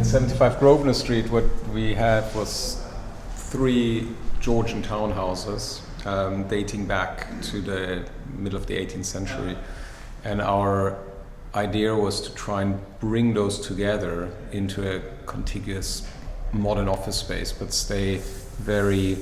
75 Grosvenor Street, what we had was 3 Georgian townhouses dating back to the middle of the 18th century. And our idea was to try and bring those together into a contiguous modern office space, but stay very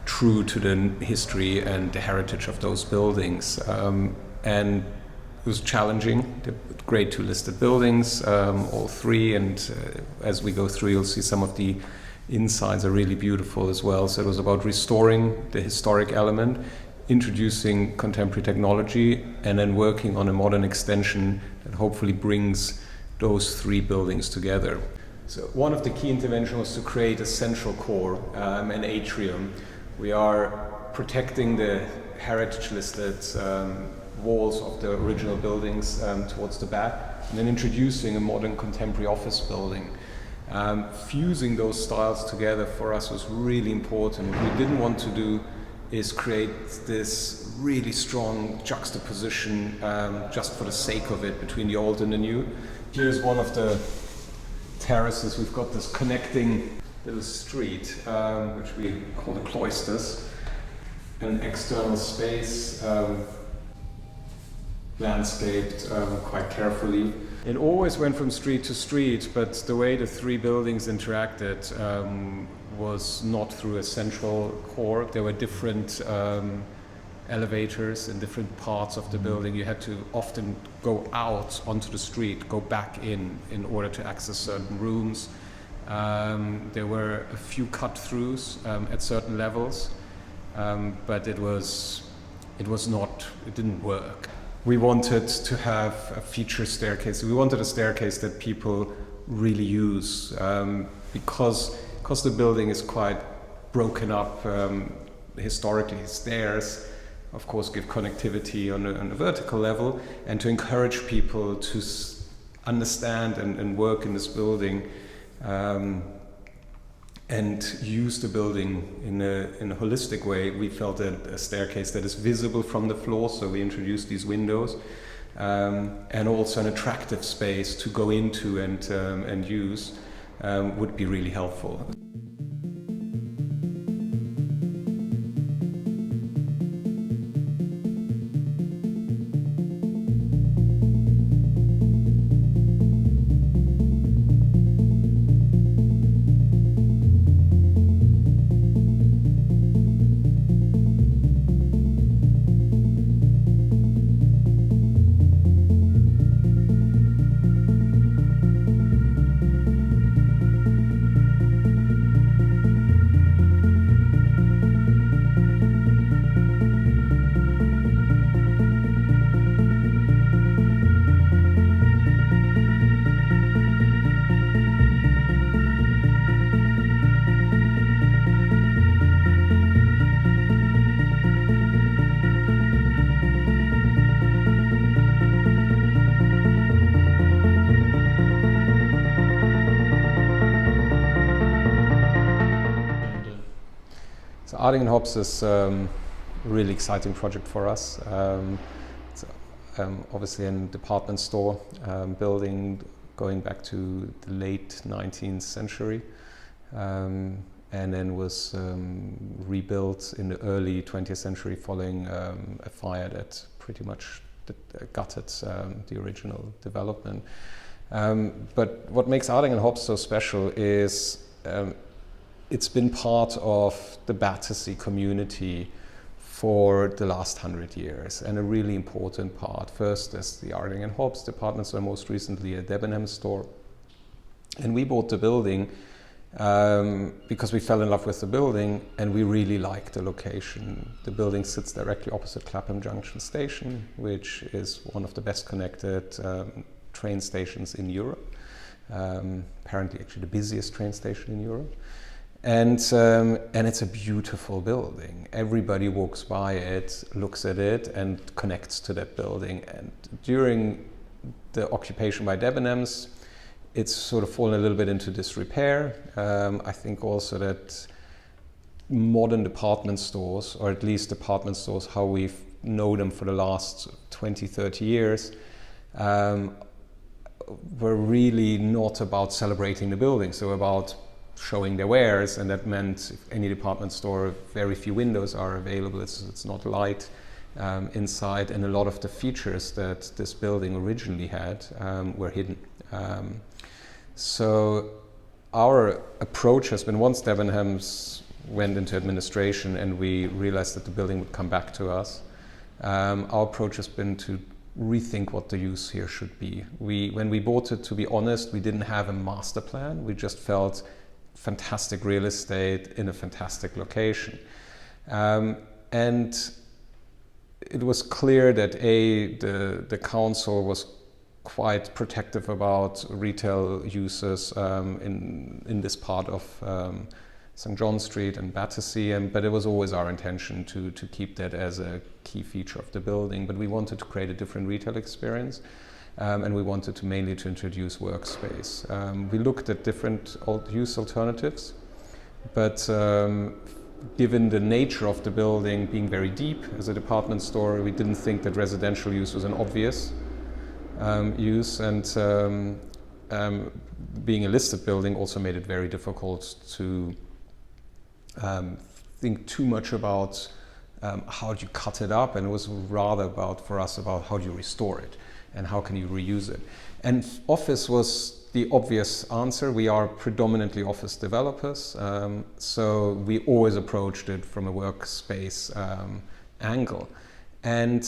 true to the history and the heritage of those buildings. And it was challenging. They're Grade 2 listed buildings, all 3, and as we go through you'll see some of the insides are really beautiful as well. So it was about restoring the historic element, introducing contemporary technology, and then working on a modern extension that hopefully brings those 3 buildings together. So one of the key interventions was to create a central core, an atrium. We are protecting the heritage listed walls of the original buildings towards the back, and then introducing a modern contemporary office building. Fusing those styles together for us was really important. What we didn't want to do is create this really strong juxtaposition just for the sake of it between the old and the new. Here's one of the terraces. We've got this connecting little street, which we call the cloisters, an external space landscaped quite carefully. It always went from street to street, but the way the 3 buildings interacted was not through a central core. There were different elevators in different parts of the building. You had to often go out onto the street, go back in order to access certain rooms. There were a few cut-throughs at certain levels, but it didn't work. We wanted to have a feature staircase. We wanted a staircase that people really use because the building is quite broken up historically. Stairs, of course, give connectivity on a vertical level, and to encourage people to understand and work in this building and use the building in a holistic way. We felt that a staircase that is visible from the floor, so we introduced these windows, and also an attractive space to go into and use would be really helpful. Arding and Hobbs is a really exciting project for us. It's obviously a department store building going back to the late 19th century, and then was rebuilt in the early 20th century following a fire that pretty much gutted the original development. But what makes Arding and Hobbs so special is it's been part of the Battersea community for the last 100 years, and a really important part. First as the Arding and Hobbs department store, most recently a Debenhams store. And we bought the building because we fell in love with the building and we really liked the location. The building sits directly opposite Clapham Junction Station, which is one of the best connected train stations in Europe. Apparently actually the busiest train station in Europe. And it's a beautiful building. Everybody walks by it, looks at it, and connects to that building. And during the occupation by Debenhams, it's sort of fallen a little bit into disrepair. I think also that modern department stores, or at least department stores how we've known them for the last 20, 30 years, were really not about celebrating the building, so about showing their wares, and that meant if any department store, very few windows are available, it's not light inside, and a lot of the features that this building originally had were hidden. So our approach has been, once Debenhams went into administration and we realized that the building would come back to us, our approach has been to rethink what the use here should be. When we bought it, to be honest, we didn't have a master plan. We just felt fantastic real estate in a fantastic location. And it was clear that the council was quite protective about retail users in this part of St. John Street and Battersea, but it was always our intention to keep that as a key feature of the building. But we wanted to create a different retail experience, and we wanted to mainly to introduce workspace. We looked at different use alternatives, but given the nature of the building being very deep as a department store, we didn't think that residential use was an obvious use, and being a listed building also made it very difficult to think too much about how do you cut it up, and it was rather for us about how do you restore it and how can you reuse it. And office was the obvious answer. We are predominantly office developers, so we always approached it from a workspace angle. And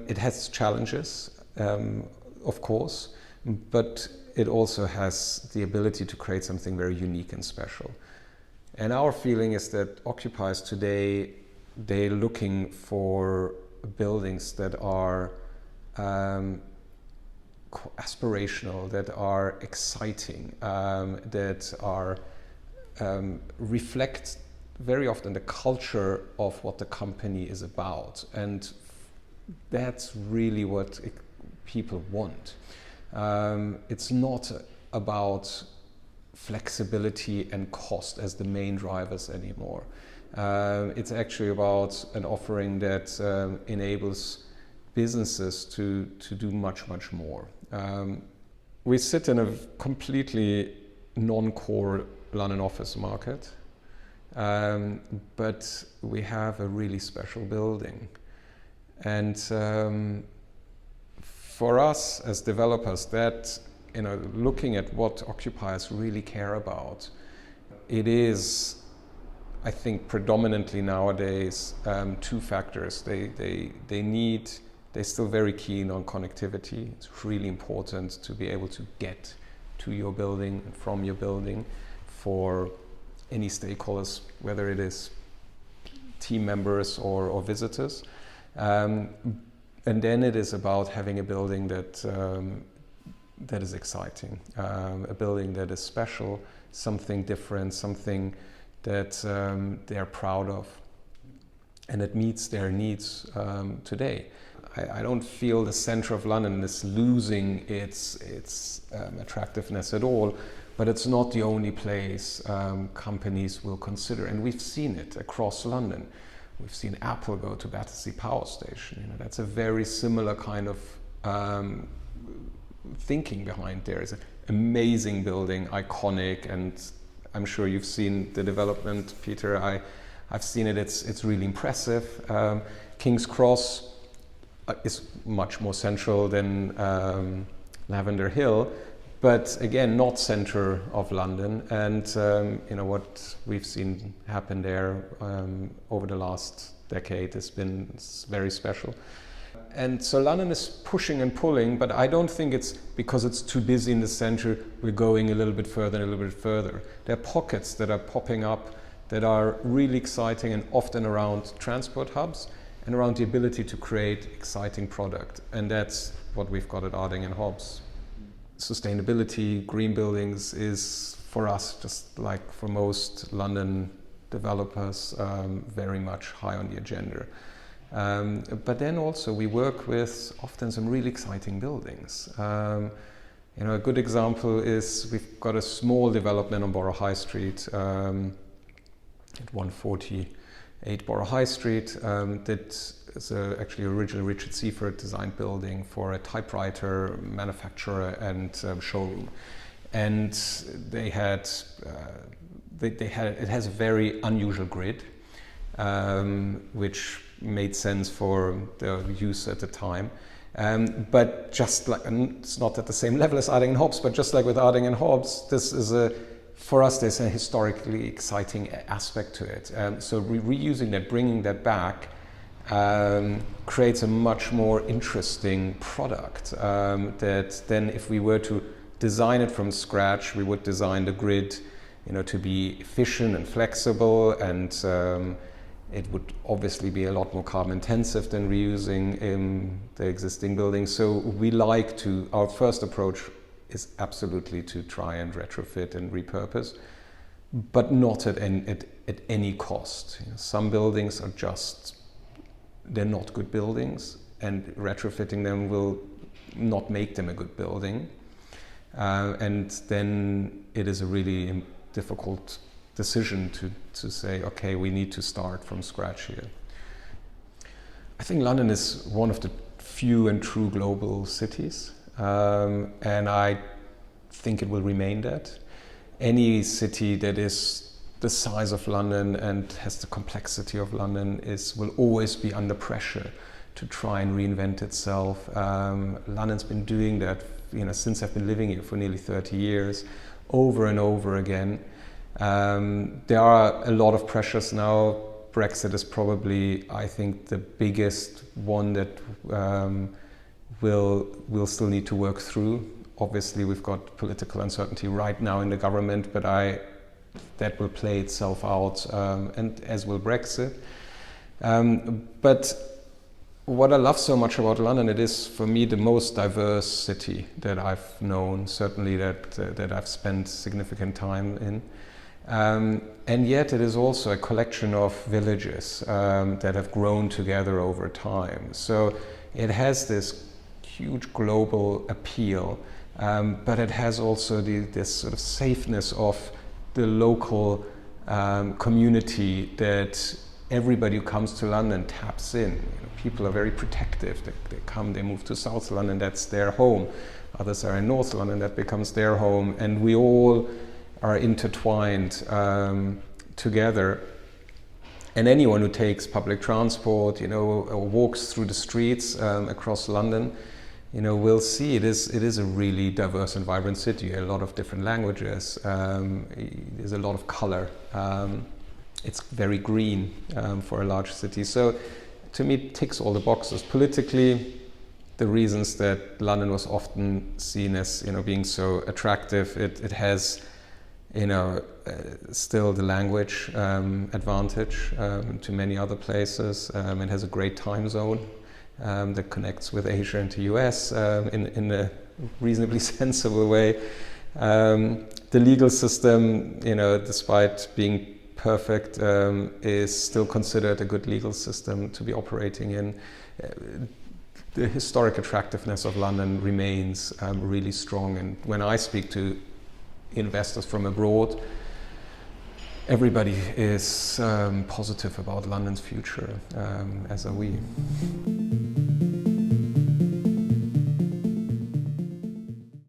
it has challenges, of course, but it also has the ability to create something very unique and special. And our feeling is that occupiers today, they're looking for buildings that are aspirational, that are exciting, that are reflect very often the culture of what the company is about. And that's really what people want. It's not about flexibility and cost as the main drivers anymore. It's actually about an offering that enables businesses to do much, much more. We sit in a completely non-core London office market, but we have a really special building. And for us as developers, that, looking at what occupiers really care about, it is, I think, predominantly nowadays two factors. They're still very keen on connectivity. It's really important to be able to get to your building and from your building for any stakeholders, whether it is team members or visitors. And then it is about having a building that is exciting, a building that is special, something different, something that they're proud of, and it meets their needs today. I don't feel the center of London is losing its attractiveness at all, but it's not the only place companies will consider, and we've seen it across London. We've seen Apple go to Battersea Power Station. That's a very similar kind of thinking behind there. It's an amazing building, iconic, and I'm sure you've seen the development, Peter. I've seen it. It's really impressive. King's Cross is much more central than Lavender Hill, but again, not center of London. And what we've seen happen there over the last decade has been very special. And so London is pushing and pulling, but I don't think it's because it's too busy in the center, we're going a little bit further and a little bit further. There are pockets that are popping up that are really exciting, and often around transport hubs and around the ability to create exciting product. And that's what we've got at Arding and Hobbs. Sustainability, green buildings is, for us, just like for most London developers, very much high on the agenda. But then also we work with often some really exciting buildings. A good example is we've got a small development on Borough High Street, at 148 Borough High Street, that actually originally Richard Seaford designed building for a typewriter manufacturer and showroom. And they had, it has a very unusual grid, which made sense for the use at the time. But just like, it's not at the same level as Arding and Hobbs, but just like with Arding and Hobbs, this is for us, there's a historically exciting aspect to it. So reusing that, bringing that back, creates a much more interesting product that then if we were to design it from scratch, we would design the grid, to be efficient and flexible, and it would obviously be a lot more carbon intensive than reusing the existing buildings. So our first approach is absolutely to try and retrofit and repurpose, but not at any cost. Some buildings are they're not good buildings, and retrofitting them will not make them a good building. And then it is a really difficult decision to say, okay, we need to start from scratch here. I think London is one of the few and true global cities, and I think it will remain that. Any city that is the size of London and has the complexity of London will always be under pressure to try and reinvent itself. London's been doing that, since I've been living here for nearly 30 years, over and over again. There are a lot of pressures now. Brexit is probably, I think, the biggest one that we'll still need to work through. Obviously, we've got political uncertainty right now in the government, but that will play itself out, and as will Brexit. But what I love so much about London, it is for me the most diverse city that I've known, certainly that I've spent significant time in. And yet it is also a collection of villages that have grown together over time. So it has this huge global appeal, but it has also this sort of safeness of the local community that everybody who comes to London taps in. People are very protective. They move to South London, that's their home. Others are in North London, that becomes their home. And we all are intertwined together. And anyone who takes public transport, or walks through the streets across London, will see it is a really diverse and vibrant city. A lot of different languages. There's a lot of color. It's very green for a large city. So to me, it ticks all the boxes. Politically, the reasons that London was often seen as being so attractive, it has still the language advantage to many other places. It has a great time zone that connects with Asia and the US in a reasonably sensible way. The legal system, despite being perfect, is still considered a good legal system to be operating in. The historic attractiveness of London remains really strong, and when I speak to investors from abroad, everybody is positive about London's future, as are we.